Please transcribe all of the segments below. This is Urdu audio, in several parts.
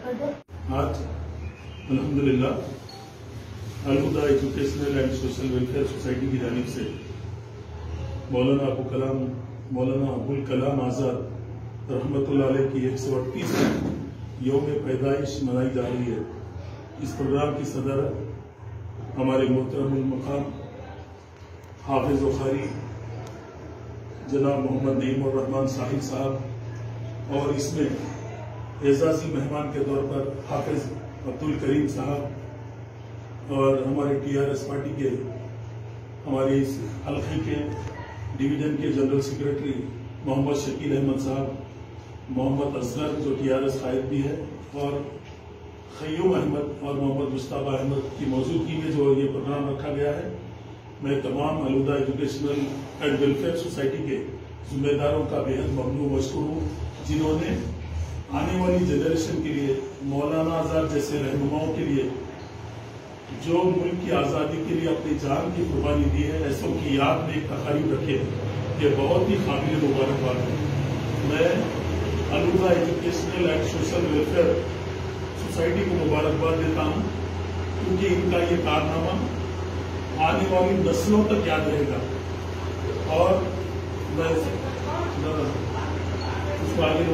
آج الحمدللہ Alhuda educational and social welfare society کی جانب سے مولانا ابوالکلام آزاد رحمۃ اللہ علیہ کی 138 یوم پیدائش منائی جا رہی ہے۔ اس پروگرام کی صدر ہمارے محترم المقام حافظ وقاری جناب محمد نعیم الرحمان صاحب صاحب، اور اس میں اعزازی مہمان کے طور پر حافظ عبدالکریم صاحب اور ہمارے TRS پارٹی کے ہمارے اس حلقے کے ڈویژن کے جنرل سیکرٹری محمد شکیل احمد صاحب، محمد اصغر جو TRS قائد بھی ہے، اور خیوم احمد اور محمد مصطفیٰ احمد کی موجودگی میں جو یہ پروگرام رکھا گیا ہے، میں تمام الہدا ایجوکیشنل اینڈ ویلفیئر سوسائٹی کے ذمہ داروں کا بےحد ممنون مشکور ہوں، جنہوں نے آنے والی جنریشن کے لیے مولانا آزاد جیسے رہنماؤں کے لیے جو ملک کی آزادی کے لیے اپنی جان کی قربانی دی ہے، ایسوں کی یاد میں ایک تقریب رکھے، یہ بہت ہی قابل مبارکباد ہے۔ میں Alhuda educational and social welfare society کو مبارکباد دیتا ہوں، کیونکہ ان کا یہ کارنامہ آنے والی نسلوں تک یاد رہے گا۔ اور میں اس آگے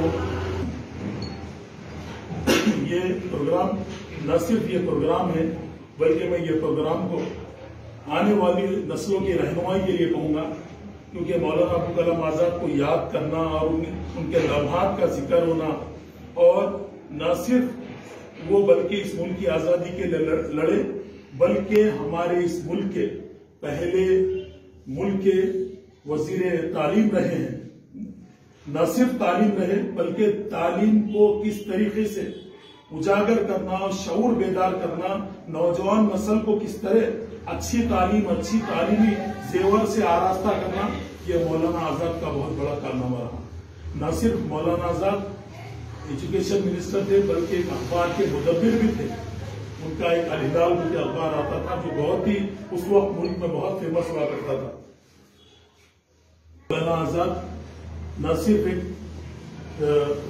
یہ پروگرام نہ صرف یہ پروگرام ہے، بلکہ میں یہ پروگرام کو آنے والی نسلوں کی رہنمائی کے لیے کہوں گا، کیونکہ مولانا ابوالکلام آزاد کو یاد کرنا اور ان کے لمحات کا ذکر ہونا، اور نہ صرف وہ بلکہ اس ملک کی آزادی کے لیے لڑے، بلکہ ہمارے اس ملک کے پہلے ملک کے وزیر تعلیم رہے ہیں۔ نہ صرف تعلیم رہے بلکہ تعلیم کو کس طریقے سے اجاگر کرنا، شعور بیدار کرنا، نوجوان نسل کو کس طرح اچھی تعلیمی زیور سے آراستہ کرنا، یہ مولانا آزاد کا بہت بڑا کارنامہ رہا۔ نہ صرف مولانا آزاد ایجوکیشن منسٹر تھے بلکہ ایک اخبار کے مدبر بھی تھے۔ ان کا ایک الہلال مجھے اخبار آتا تھا جو بہت ہی اس وقت ملک میں بہت فیمس ہوا کرتا تھا۔ مولانا آزاد نہ صرف ایک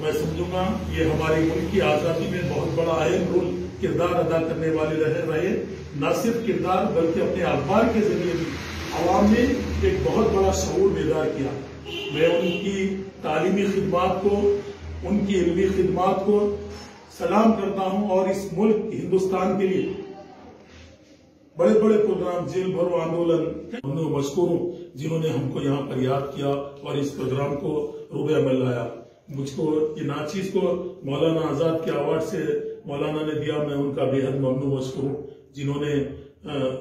میں سمجھوں گا یہ ہماری ملک کی آزادی میں بہت بڑا اہم کردار ادا کرنے والے رہے، نہ صرف کردار بلکہ اپنے اخبار کے ذریعے بھی عوام نے ایک بہت بڑا شعور بیدار کیا۔ میں ان کی تعلیمی خدمات کو، ان کی علمی خدمات کو سلام کرتا ہوں، اور اس ملک ہندوستان کے لیے بڑے بڑے پروگرام، جیل بھرو آندولن، مشکور ہوں جنہوں نے ہم کو یہاں پر یاد کیا اور اس پروگرام کو روبے عمل لایا۔ مجھ کو یہ ناچیز کو مولانا آزاد کے ایوارڈ سے مولانا نے دیا، میں ان کا بےحد ممنون مشکور ہوں، جنہوں نے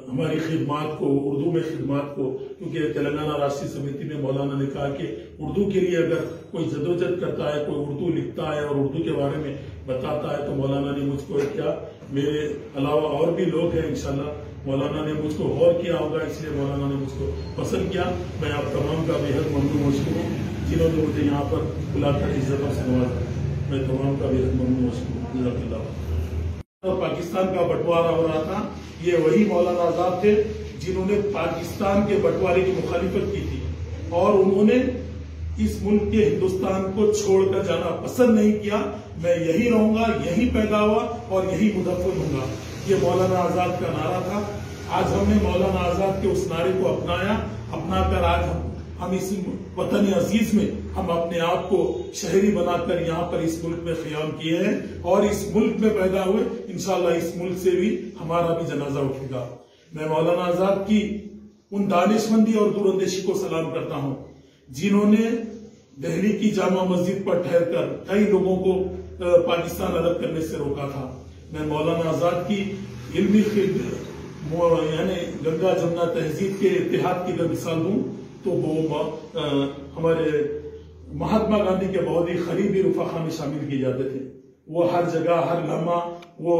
ہماری خدمات کو، اردو میں خدمات کو، کیونکہ تلنگانہ راشٹری سمیتی میں مولانا نے کہا کہ اردو کے لیے اگر کوئی جدوجہد کرتا ہے، کوئی اردو لکھتا ہے اور اردو کے بارے میں بتاتا ہے، تو مولانا نے مجھ کو کیا، میرے علاوہ اور بھی لوگ ہیں انشاءاللہ، مولانا نے مجھ کو غور کیا ہوگا، اس لیے مولانا نے مجھ کو پسند کیا۔ میں آپ تمام کا بےحد ممنون مشکور ہوں جنہوں نے مجھے یہاں پر بلا کر عزتوں سے نوازا۔ میں تمام کا بےحد ممنون مشکور ہوں۔ جزاک اللہ۔ پاکستان کا بٹوارہ ہو رہا تھا، یہ وہی مولانا آزاد تھے جنہوں نے پاکستان کے بٹوارے کی مخالفت کی تھی، اور انہوں نے اس ملک کے ہندوستان کو چھوڑ کر جانا پسند نہیں کیا۔ میں یہی رہوں گا، یہی پیدا ہوا اور یہی مدفن ہوں گا، یہ مولانا آزاد کا نعرہ تھا۔ آج ہم نے مولانا آزاد کے اس نعرے کو اپنا کر آج ہم اس وطن عزیز میں ہم اپنے آپ کو شہری بنا کر یہاں پر اس ملک میں قیام کیے ہیں، اور اس ملک میں پیدا ہوئے، انشاءاللہ اس ملک سے بھی ہمارا بھی جنازہ اٹھے گا۔ میں مولانا آزاد کی ان دانشمندی اور دوراندیشی کو سلام کرتا ہوں جنہوں نے دہلی کی جامع مسجد پر ٹھہر کر کئی لوگوں کو پاکستان الگ کرنے سے روکا تھا۔ میں مولانا آزاد کی علمی یعنی گنگا جمنا تہذیب کے اتحاد کی اگر مثال دوں تو وہ ہمارے مہاتما گاندھی کے بہت ہی قریبی رفقا میں شامل کیے جاتے تھے۔ وہ ہر جگہ ہر لمحہ وہ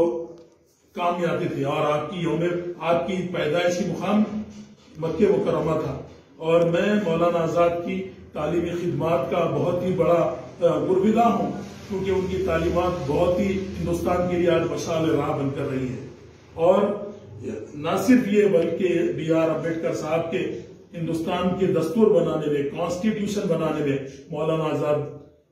کام میں آتے تھے، اور آپ کی پیدائشی مقام مکہ مکرمہ تھا، اور میں مولانا آزاد کی تعلیمی خدمات کا بہت ہی بڑا گرویدہ ہوں، کیونکہ ان کی تعلیمات بہت ہی ہندوستان کے لیے آج مشعل راہ بن کر رہی ہے۔ اور نہ صرف یہ بلکہ BR امبیڈکر صاحب کے ہندوستان کے دستور بنانے میں، کانسٹیٹیوشن بنانے میں مولانا آزاد